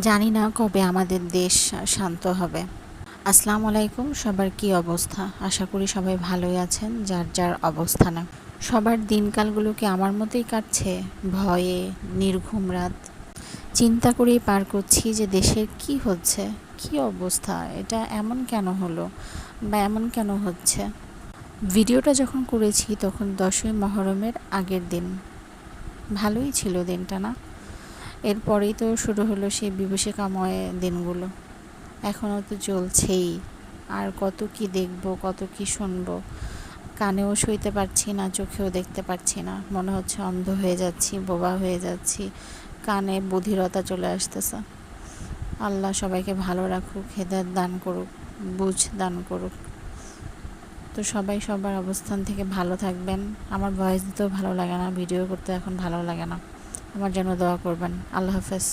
জানি না কবে আমাদের দেশ শান্ত হবে। আসসালামু আলাইকুম, সবার কি অবস্থা? আশা করি সবাই ভালোই আছেন যার যার অবস্থানে। সবার দিনকালগুলো কি আমার মতোই কাটছে? ভয়ে, নির্ঘুম রাত। চিন্তা করেই পার করছি যে দেশের কি হচ্ছে, কি অবস্থা, এটা এমন কেন হলো বা এমন কেন হচ্ছে। ভিডিওটা যখন করেছি তখন 10ই মহরমের আগের দিন। ভালোই ছিল দিনটা, না? এরপরেই তো শুরু হলো সেই বিভীষিকাময় দিনগুলো। এখনও তো চলছেই। আর কত কি দেখব, কত কি শুনবো। কানেও সইতে পারছি না, চোখেও দেখতে পারছি না। মনে হচ্ছে অন্ধ হয়ে যাচ্ছি, বোবা হয়ে যাচ্ছি। কানে বধিরতা চলে আসতেছে। আল্লাহ সবাইকে ভালো রাখুক, হেদায়েত দান করুক, বুঝ দান করুক। তো সবাই সবার অবস্থান থেকে ভালো থাকবেন। আমার ভয়েস দিতেও ভালো লাগে না, ভিডিও করতে এখন ভালো লাগে না। আমার জন্য দোয়া করবেন। আল্লাহ হাফেজ।